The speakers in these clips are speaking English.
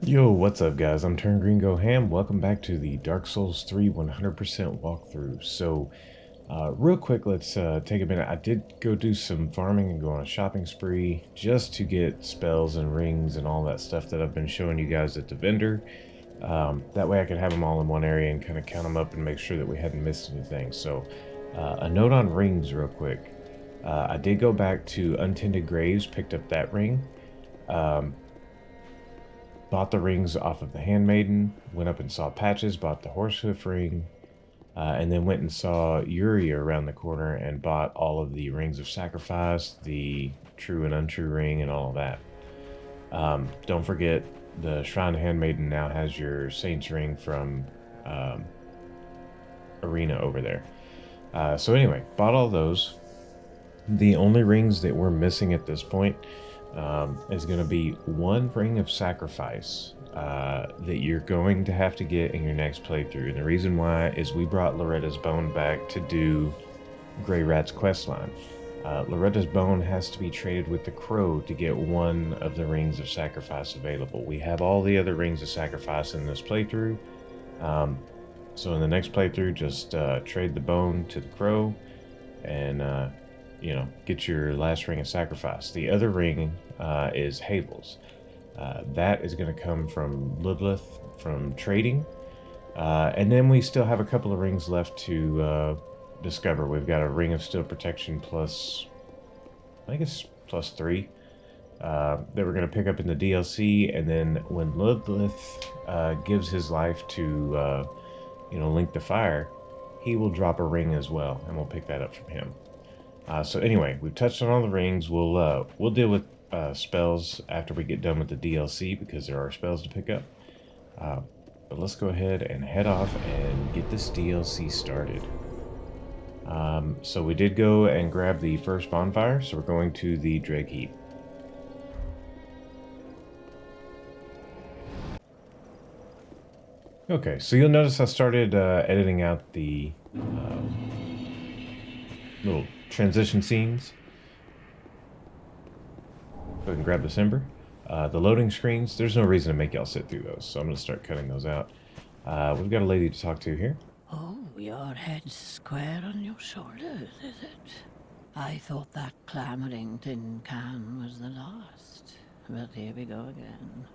Yo, what's up guys? I'm Turn Green Go Ham. Welcome back to the Dark Souls 3 100% walkthrough. Real quick, let's take a minute. I did go do some farming and go on a shopping spree just to get spells and rings and all that stuff that I've been showing you guys at the vendor. That way I could have them all in one area and kind of count them up and make sure that we hadn't missed anything. A note on rings real quick. I did go back to Untended Graves, picked up that ring. Um, Bought the rings off of the Handmaiden, went up and saw Patches, bought the Horsehoof ring, and then went and saw Yuri around the corner and bought all of the rings of sacrifice, the true and untrue ring, and all of that. Don't forget, the Shrine Handmaiden now has your Saint's ring from Arena over there. Anyway, bought all those. The only rings that we're missing at this point is going to be one ring of sacrifice that you're going to have to get in your next playthrough. And the reason why is we brought Loretta's Bone back to do Grey Rat's questline. Loretta's Bone has to be traded with the Crow to get one of the rings of sacrifice available. We have all the other rings of sacrifice in this playthrough. So in the next playthrough, just trade the bone to the Crow and get your last ring of sacrifice. The other ring is Havel's. That is going to come from Ludleth from trading. And then we still have a couple of rings left to discover. We've got a ring of steel protection plus, I think it's +3, that we're going to pick up in the DLC. And then when Ludleth gives his life to, Link the Fire, he will drop a ring as well, and we'll pick that up from him. Anyway, we've touched on all the rings. We'll deal with spells after we get done with the DLC because there are spells to pick up. But let's go ahead and head off and get this DLC started. So we did go and grab the first bonfire, so we're going to the Dreg Heap. Okay, so you'll notice I started editing out the little transition scenes. Go ahead and grab this ember. The loading screens, there's no reason to make y'all sit through those, so I'm going to start cutting those out. We've got a lady to talk to here. Oh, your head's square on your shoulders, is it? I thought that clamoring tin can was the last, but here we go again.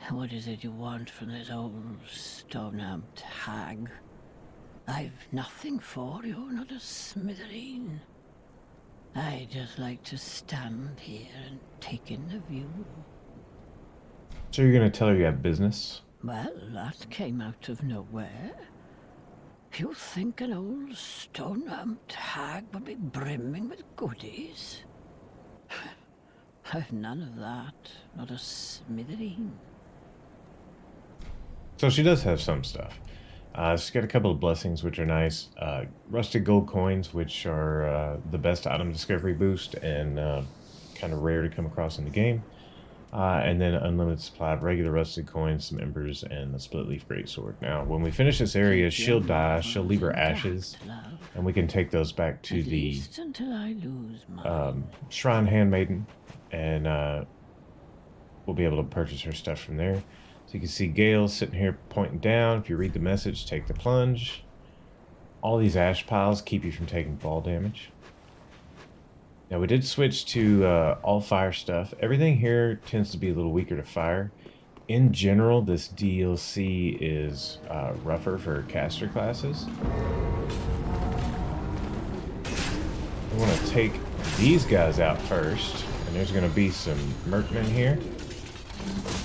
What is it you want from this old stone-amped hag? I've nothing for you, not a smithereen. I just like to stand here and take in the view. So you're going to tell her you have business? Well, that came out of nowhere. You think an old stone-amped hag would be brimming with goodies? I've none of that, not a smithereen. So she does have some stuff. She's got a couple of blessings, which are nice. Rusted gold coins, which are the best item discovery boost and kind of rare to come across in the game. And then unlimited supply of regular rusted coins, some embers, and the split leaf greatsword. Now, when we finish this area, she'll die. She'll leave her ashes, and we can take those back to the Shrine Handmaiden, and we'll be able to purchase her stuff from there. So you can see Gale sitting here pointing down. If you read the message, take the plunge. All these ash piles keep you from taking fall damage. Now we did switch to all fire stuff. Everything here tends to be a little weaker to fire. In general, this DLC is rougher for caster classes. We want to take these guys out first. And there's going to be some mercmen here.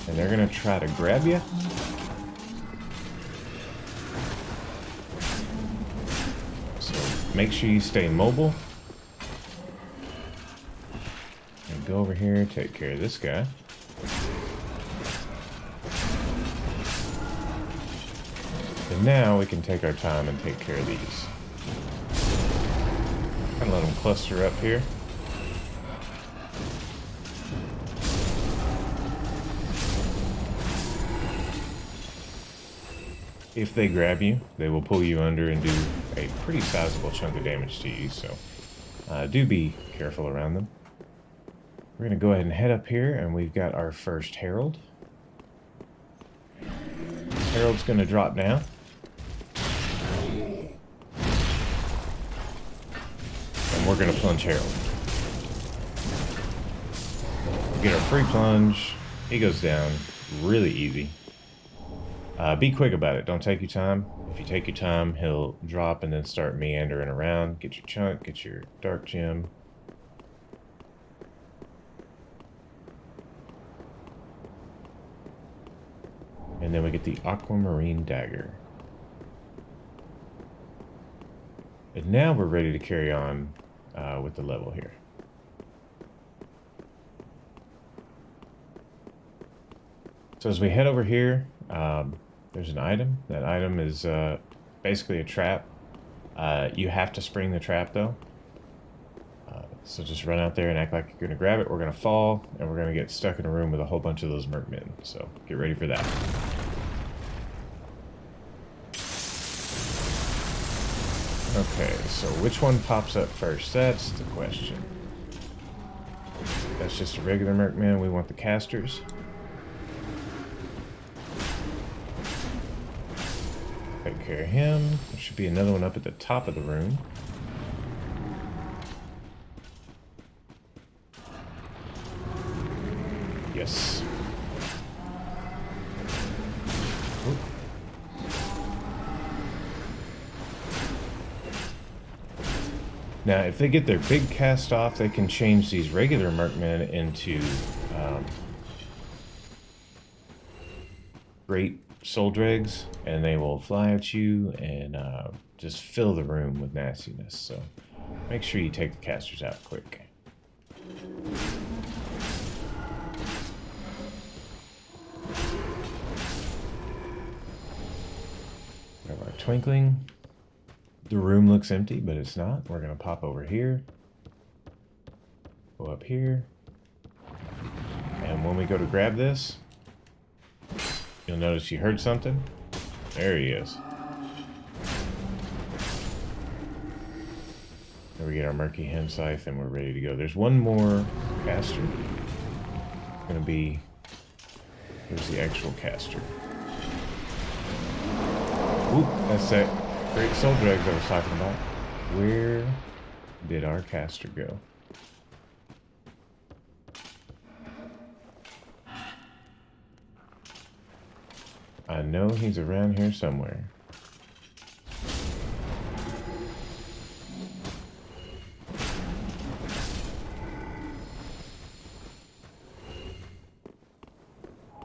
And they're going to try to grab you. So make sure you stay mobile. And go over here and take care of this guy. And now we can take our time and take care of these. Kind of let them cluster up here. If they grab you, they will pull you under and do a pretty sizable chunk of damage to you, so do be careful around them. We're going to go ahead and head up here, and we've got our first herald. Harold's going to drop down. And we're going to plunge Harold. Get our free plunge. He goes down really easy. Be quick about it. Don't take your time. If you take your time, he'll drop and then start meandering around. Get your chunk, get your dark gem. And then we get the aquamarine dagger. And now we're ready to carry on with the level here. So as we head over here, there's an item. That item is basically a trap. You have to spring the trap though. So just run out there and act like you're going to grab it. We're going to fall, and we're going to get stuck in a room with a whole bunch of those mercmen. So get ready for that. Okay, so which one pops up first? That's the question. That's just a regular mercman. We want the casters. Take care of him. There should be another one up at the top of the room. Yes. Oop. Now, if they get their big cast off, they can change these regular mercmen into great soul dregs, and they will fly at you and just fill the room with nastiness. So make sure you take the casters out quick. Grab our twinkling. The room looks empty, but it's not. We're going to pop over here. Go up here. And when we go to grab this, you'll notice you heard something. There he is. There we get our murky hand scythe, and we're ready to go. There's one more caster. It's going to be... Here's the actual caster. Oop, that's that great soul dregs I was talking about. Where did our caster go? I know he's around here somewhere.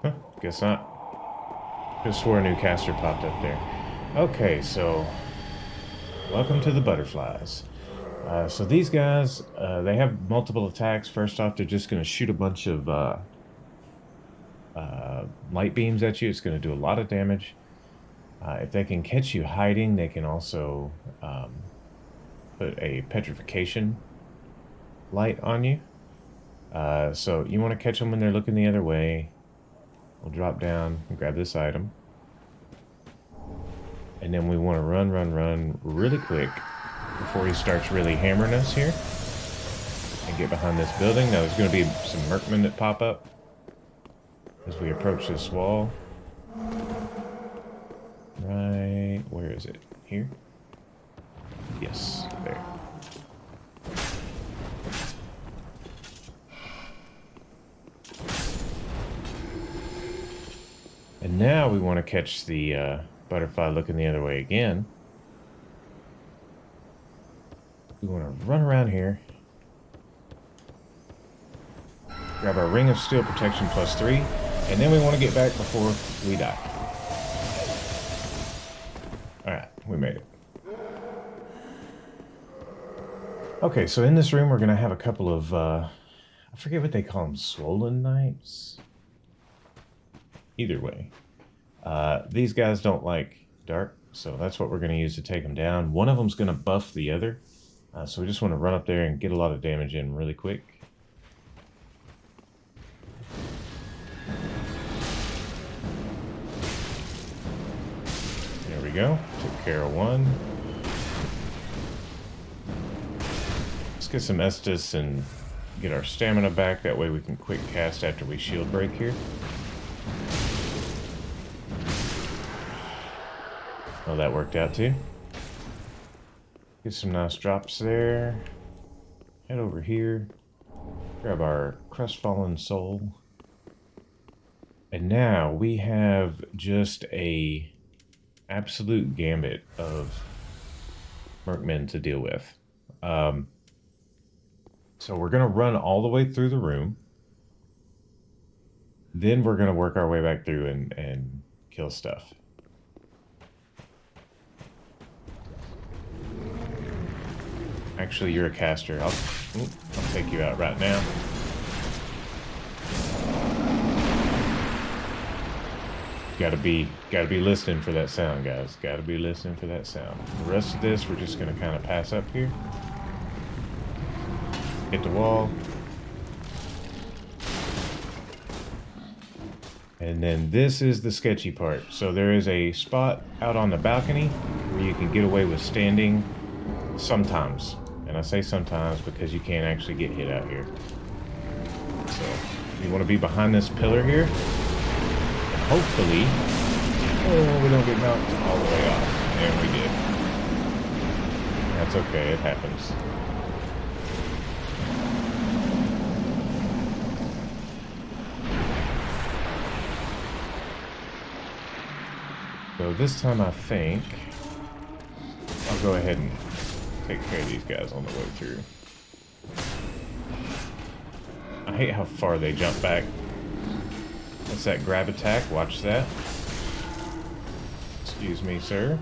Huh, guess not. Just swore a new caster popped up there. Okay, so welcome to the butterflies. So these guys, they have multiple attacks. First off, they're just going to shoot a bunch of light beams at you. It's going to do a lot of damage. If they can catch you hiding, they can also put a petrification light on you. So you want to catch them when they're looking the other way. We'll drop down and grab this item. And then we want to run really quick before he starts really hammering us here. And get behind this building. Now there's going to be some mercmen that pop up as we approach this wall. Right, where is it? Here? Yes, there. And now we want to catch the butterfly looking the other way again. We want to run around here. Grab our Ring of Steel Protection +3. And then we want to get back before we die. Alright, we made it. Okay, so in this room we're going to have a couple of, I forget what they call them, swollen knights? Either way. These guys don't like dark, so that's what we're going to use to take them down. One of them's going to buff the other, so we just want to run up there and get a lot of damage in really quick. There we go. Took care of one. Let's get some Estus and get our stamina back. That way we can quick cast after we shield break here. Well, that worked out too. Get some nice drops there. Head over here. Grab our crestfallen soul. And now we have just a absolute gambit of mercmen to deal with. So we're going to run all the way through the room. Then we're going to work our way back through and kill stuff. Actually, you're a caster. I'll take you out right now. Gotta be listening for that sound, guys. Gotta be listening for that sound. The rest of this, we're just gonna kind of pass up here. Hit the wall. And then this is the sketchy part. So there is a spot out on the balcony where you can get away with standing sometimes. And I say sometimes because you can't actually get hit out here. So you want to be behind this pillar here. And hopefully, we don't get knocked all the way off. And we did. That's okay, it happens. So this time I think I'll go ahead and take care of these guys on the way through. I hate how far they jump back. That's that grab attack. Watch that. Excuse me, sir.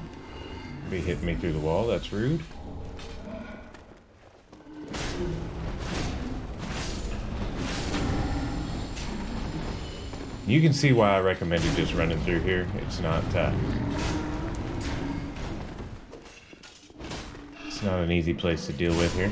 Be hitting me through the wall. That's rude. You can see why I recommended just running through here. It's not an easy place to deal with here.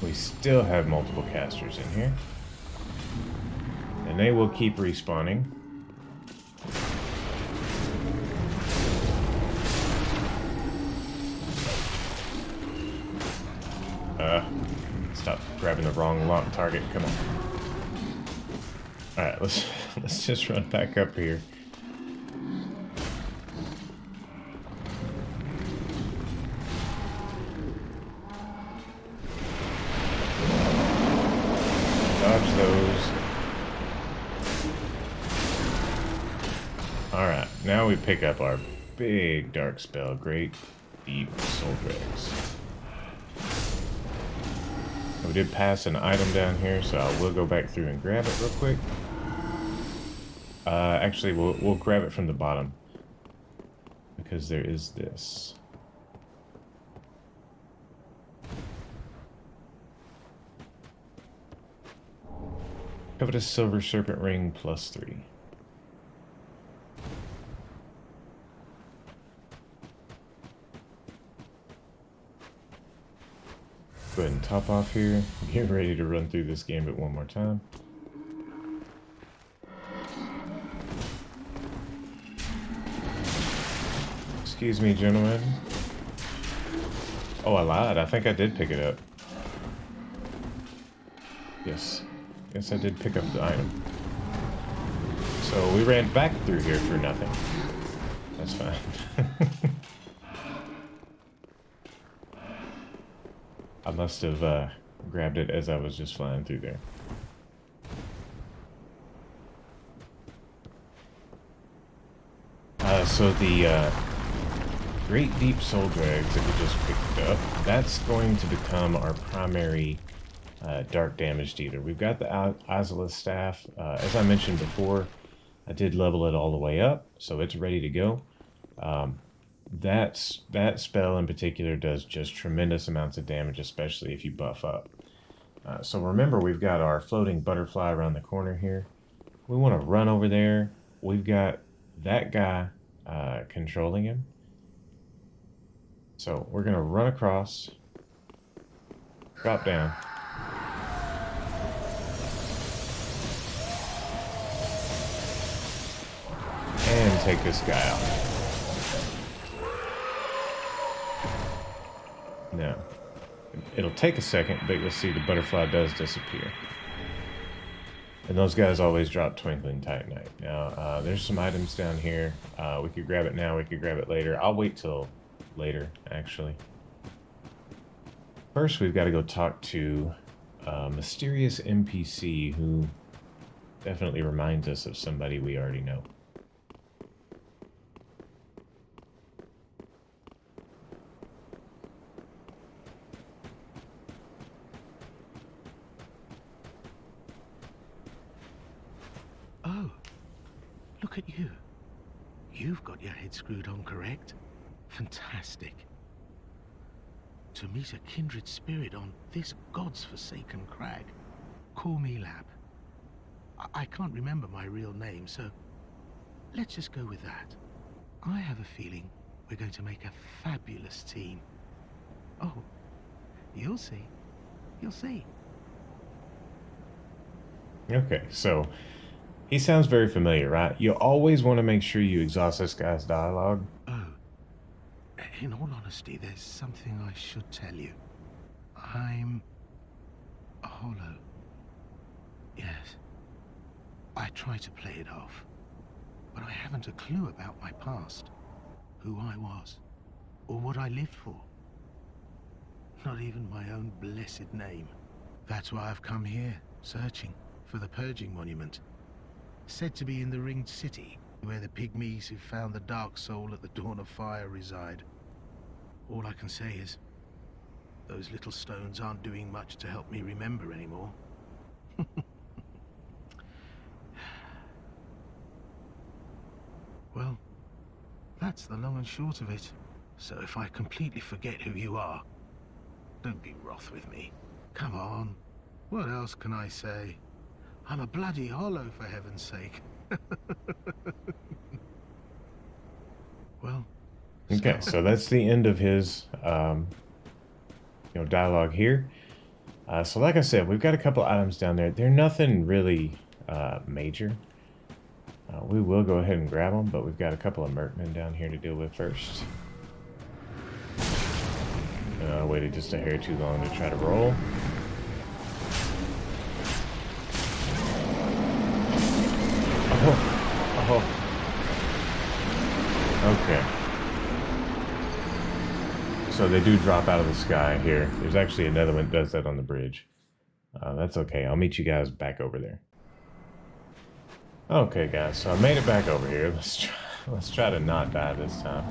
We still have multiple casters in here. And they will keep respawning. Stop grabbing the wrong lock target. Come on. Alright, let's just run back up here. Dodge those. Alright, now we pick up our big dark spell. Great deep soul dregs. We did pass an item down here, so I will go back through and grab it real quick. Actually, we'll grab it from the bottom. Because there is this. Covetous silver serpent ring +3. Go ahead and top off here. Get ready to run through this gambit one more time. Excuse me, gentlemen. Oh, I lied. I think I did pick it up. Yes. Yes, I did pick up the item. So we ran back through here for nothing. That's fine. I must have grabbed it as I was just flying through there. So the Great Deep Soul Dregs that we just picked up, that's going to become our primary dark damage dealer. We've got the Azalith Staff. As I mentioned before, I did level it all the way up, so it's ready to go. That spell in particular does just tremendous amounts of damage, especially if you buff up. So remember, we've got our floating butterfly around the corner here. We want to run over there. We've got that guy controlling him. So we're going to run across, drop down. And take this guy out. No. It'll take a second, but you'll see the butterfly does disappear. And those guys always drop Twinkling Titanite. Now, there's some items down here. We could grab it now, we could grab it later. I'll wait till later, actually. First, we've got to go talk to a mysterious NPC who definitely reminds us of somebody we already know. Oh, look at you. You've got your head screwed on correct. Fantastic. To meet a kindred spirit on this god's forsaken crag. Call me Lab. I can't remember my real name, so let's just go with that. I have a feeling we're going to make a fabulous team. Oh, you'll see. You'll see. Okay, so he sounds very familiar, right? You always want to make sure you exhaust this guy's dialogue. Oh, in all honesty, there's something I should tell you. I'm a hollow. Yes. I try to play it off, but I haven't a clue about my past, who I was, or what I lived for. Not even my own blessed name. That's why I've come here, searching for the Purging Monument. Said to be in the Ringed City, where the pygmies who found the Dark Soul at the Dawn of Fire reside. All I can say is, those little stones aren't doing much to help me remember anymore. Well, that's the long and short of it. So if I completely forget who you are, don't be wroth with me. Come on, what else can I say? I'm a bloody hollow, for heaven's sake. Well, Okay, so that's the end of his dialogue here. So like I said, we've got a couple items down there. They're nothing really major. We will go ahead and grab them, but we've got a couple of mercmen down here to deal with first. Waited just a hair too long to try to roll. Oh. Okay. So they do drop out of the sky here. There's actually another one that does that on the bridge. That's okay. I'll meet you guys back over there. Okay, guys. So I made it back over here. Let's try to not die this time.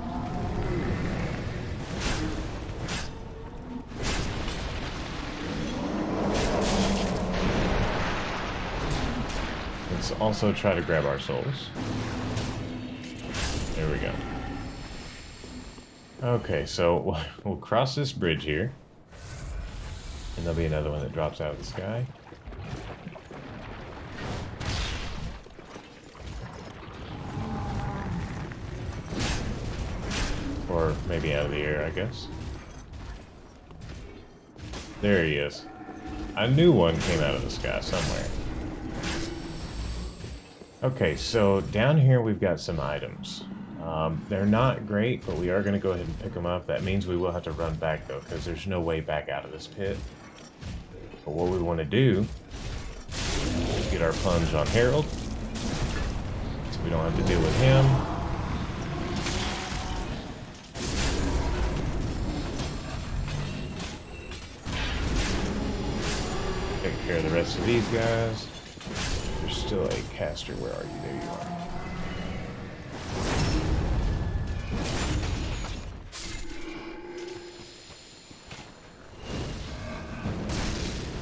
Let's also try to grab our souls. There we go. Okay, so we'll cross this bridge here. And there'll be another one that drops out of the sky. Or maybe out of the air, I guess. There he is. I knew one came out of the sky somewhere. Okay, so down here we've got some items. They're not great, but we are going to go ahead and pick them up. That means we will have to run back, though, because there's no way back out of this pit. But what we want to do is get our plunge on Harold, so we don't have to deal with him. Take care of the rest of these guys. There's still a caster. Where are you? There you are.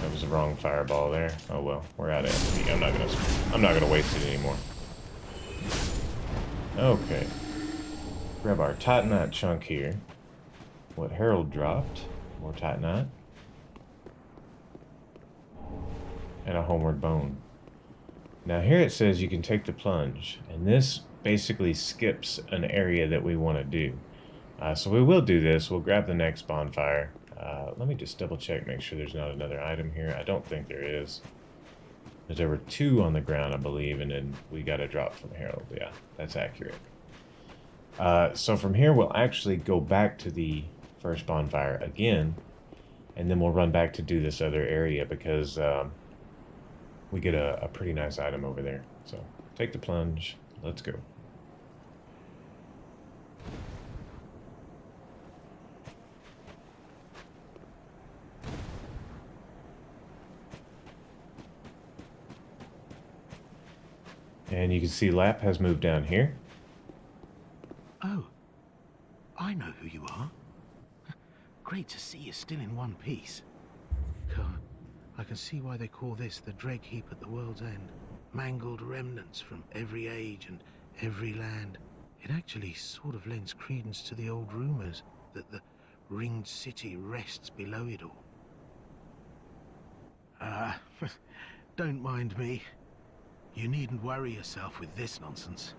That was the wrong fireball there. Oh well, we're out of MP. I'm not gonna waste it anymore. Okay. Grab our Titanite chunk here. What Harold dropped. More Titanite. And a homeward bone. Now here it says you can take the plunge, and this basically skips an area that we want to do. So we will do this. We'll grab the next bonfire. Let me just double check, make sure there's not another item here. I don't think there is. There were two on the ground, I believe, and then we got a drop from Harold. Yeah, that's accurate. So from here, we'll actually go back to the first bonfire again, and then we'll run back to do this other area because we get a pretty nice item over there. So take the plunge. Let's go. And you can see Lap has moved down here. Oh, I know who you are. Great to see you still in one piece. God, I can see why they call this the Dreg Heap at the world's end. Mangled remnants from every age and every land. It actually sort of lends credence to the old rumors that the ringed city rests below it all. Don't mind me. You needn't worry yourself with this nonsense.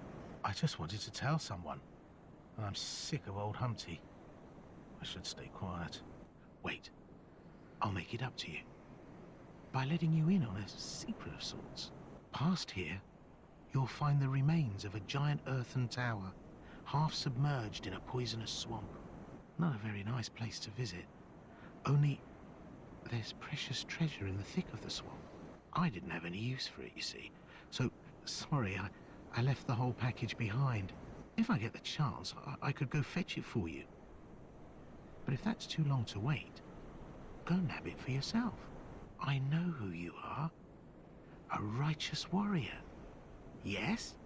I just wanted to tell someone, and I'm sick of old Humpty. I should stay quiet. Wait, I'll make it up to you. By letting you in on a secret of sorts. Past here, you'll find the remains of a giant earthen tower, half submerged in a poisonous swamp. Not a very nice place to visit. Only, there's precious treasure in the thick of the swamp. I didn't have any use for it, you see. So, sorry, I left the whole package behind. If I get the chance, I could go fetch it for you. But if that's too long to wait, go nab it for yourself. I know who you are. A righteous warrior. Yes?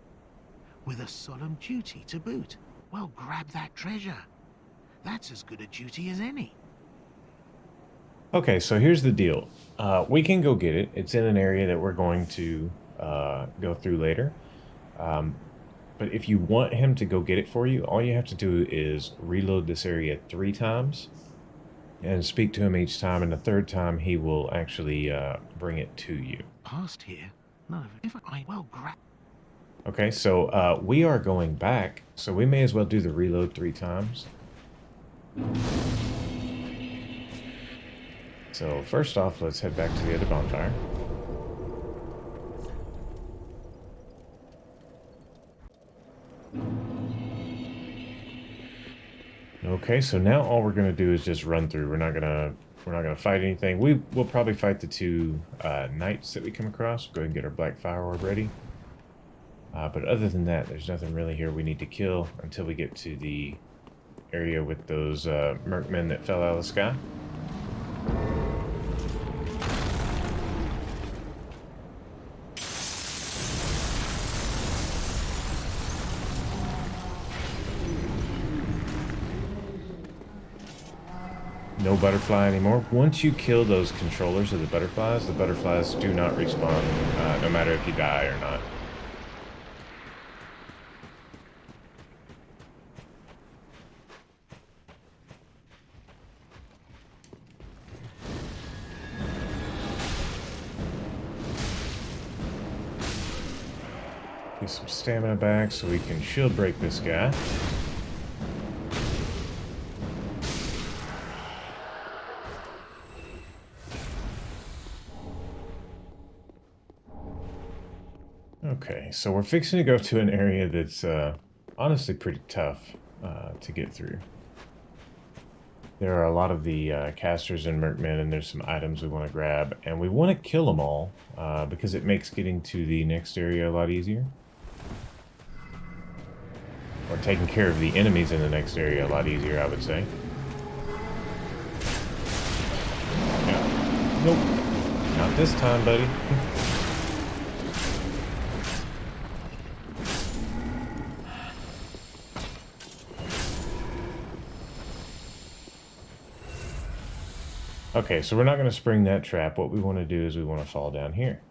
With a solemn duty to boot. Well, grab that treasure. That's as good a duty as any. Okay, so here's the deal. We can go get it. It's in an area that we're going to go through later. But if you want him to go get it for you, all you have to do is reload this area 3 times and speak to him each time, and the 3rd time he will actually bring it to you. Past here? None of it. If I well grab. Okay, so we are going back, so we may as well do the reload 3 times. So first off, let's head back to the other bonfire. Okay, so now all we're gonna do is just run through. We're not gonna fight anything. We'll probably fight the 2 knights that we come across. Go ahead and get our black fire orb ready. But other than that, there's nothing really here we need to kill until we get to the area with those mercmen that fell out of the sky. No butterfly anymore. Once you kill those controllers of the butterflies do not respawn, no matter if you die or not. Get some stamina back so we can shield break this guy. Okay, so we're fixing to go to an area that's honestly pretty tough to get through. There are a lot of the casters and mercmen, and there's some items we want to grab, and we want to kill them all because it makes getting to the next area a lot easier. Or taking care of the enemies in the next area a lot easier, I would say. Yeah. Nope. Not this time, buddy. Okay, so we're not going to spring that trap. What we want to do is we want to fall down here.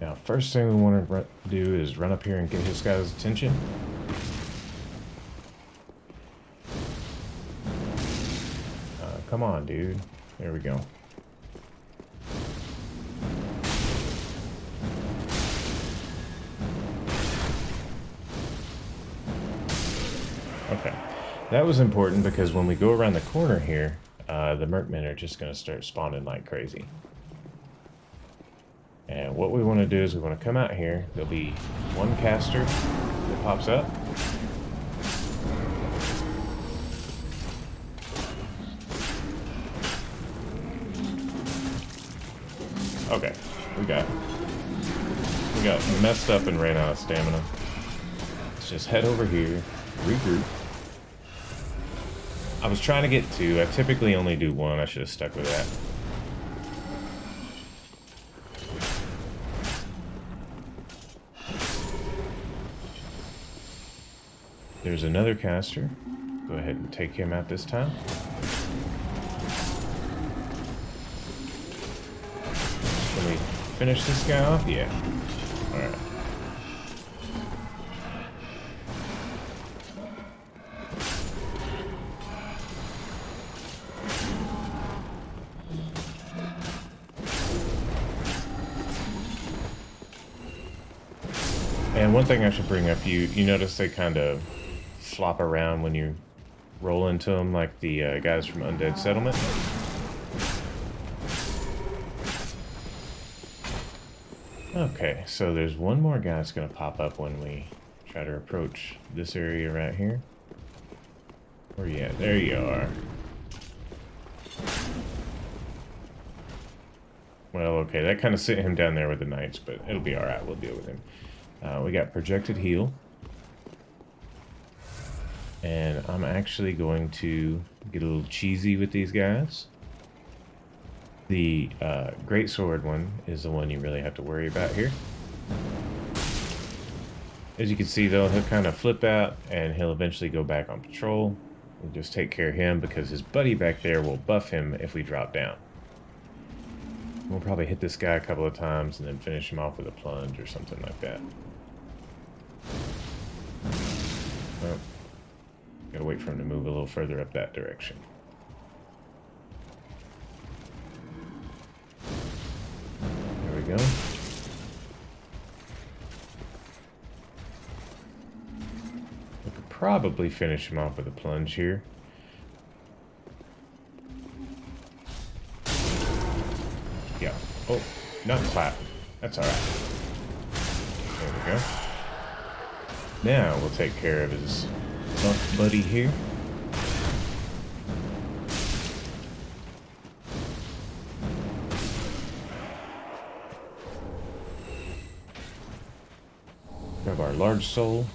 Now, first thing we want to do is run up here and get this guy's attention. Come on, dude. There we go. Okay. That was important because when we go around the corner here, the mercmen are just going to start spawning like crazy. And what we want to do is we want to come out here. There'll be one caster that pops up. Okay, we got messed up and ran out of stamina. Let's just head over here, regroup. I was trying to get 2. I typically only do 1. I should have stuck with that. There's another caster. Go ahead and take him out this time. Can we finish this guy off? Yeah. Alright. And one thing I should bring up, you notice they kind of flop around when you roll into them, like the guys from Undead Settlement. Okay, so there's one more guy that's going to pop up when we try to approach this area right here. Where you at? There you are. Well, okay, that kind of sent him down there with the knights, but it'll be alright, we'll deal with him. We got projected heal. And I'm actually going to get a little cheesy with these guys. The great sword one is the one you really have to worry about here. As you can see though, he'll kind of flip out and he'll eventually go back on patrol. We'll just take care of him because his buddy back there will buff him if we drop down. We'll probably hit this guy a couple of times and then finish him off with a plunge or something like that. Well, gotta wait for him to move a little further up that direction. There we go. We could probably finish him off with a plunge here. Yeah. Oh, not clap. That's alright. There we go. Now we'll take care of his buff buddy here. Grab our large soul.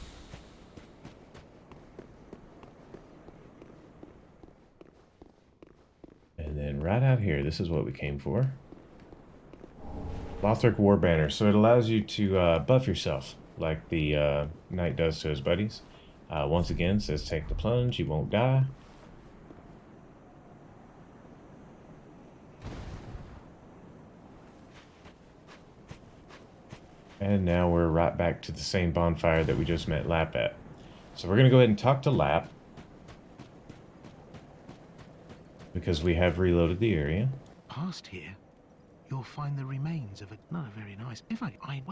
And then right out here, this is what we came for. Lothric War Banner. So it allows you to buff yourself, like the knight does to his buddies. Once again, says take the plunge, you won't die. And now we're right back to the same bonfire that we just met Lap at. So we're going to go ahead and talk to Lap, because we have reloaded the area. Past here, you'll find the remains of a not a very nice.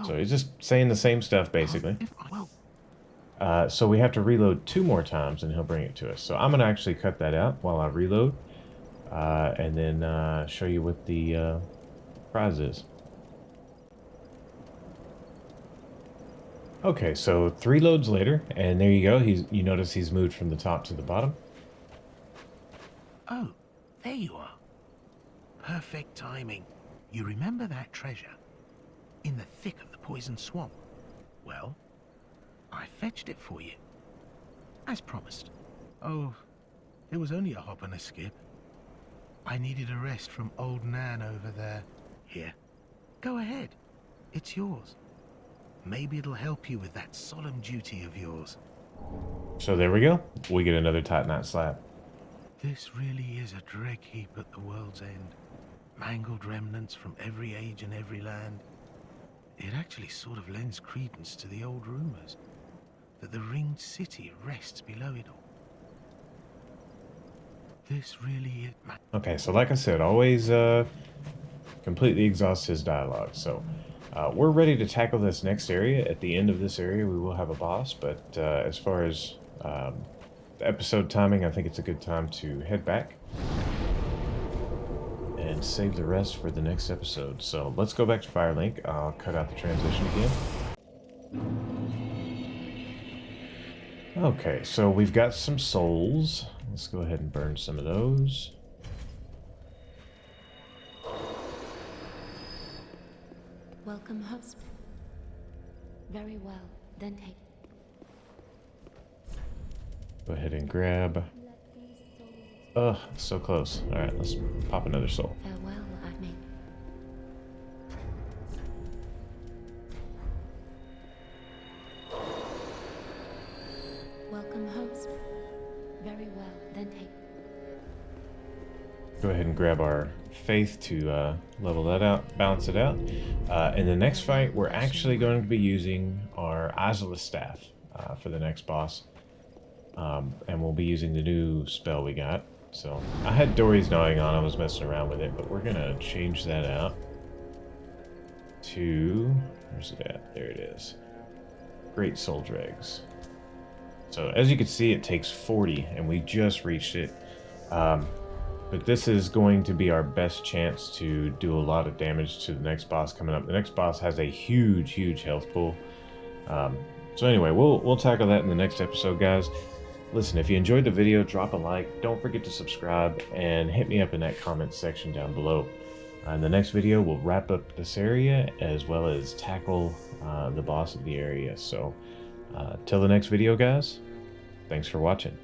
So he's just saying the same stuff basically. So we have to reload 2 more times and he'll bring it to us. So I'm going to actually cut that out while I reload. And then show you what the prize is. Okay, so 3 loads later, and there you go. You notice he's moved from the top to the bottom. Oh, there you are. Perfect timing. You remember that treasure? In the thick of the poison swamp. Well, I fetched it for you. As promised. Oh, it was only a hop and a skip. I needed a rest from old Nan over there. Here, go ahead. It's yours. Maybe it'll help you with that solemn duty of yours. So there we go. We get another Titanite slab. This really is a Dreg Heap at the world's end. Mangled remnants from every age and every land. It actually sort of lends credence to the old rumors that the ringed city rests below it all. This really is... Okay, so like I said, always completely exhaust his dialogue. So we're ready to tackle this next area. At the end of this area, we will have a boss, but as far as the episode timing, I think it's a good time to head back and save the rest for the next episode. So let's go back to Firelink. I'll cut out the transition again. Okay, so we've got some souls. Let's go ahead and burn some of those. Welcome, host. Very well, then take. Go ahead and grab. Ugh, so close. All right, let's pop another soul. Farewell, admin. Welcome, host. Very well, then take. Go ahead and grab our faith to level that out, balance it out. In the next fight, we're actually going to be using our Azula staff for the next boss. And we'll be using the new spell we got. So I had Dory's Gnawing on, I was messing around with it, but we're gonna change that out to, where's it at? There it is. Great Soul Dregs. So as you can see, it takes 40 and we just reached it. But this is going to be our best chance to do a lot of damage to the next boss coming up. The next boss has a huge health pool. So anyway, we'll tackle that in the next episode, guys. Listen, if you enjoyed the video, drop a like. Don't forget to subscribe and hit me up in that comment section down below. In the next video, we'll wrap up this area as well as tackle the boss of the area. So till the next video, guys, thanks for watching.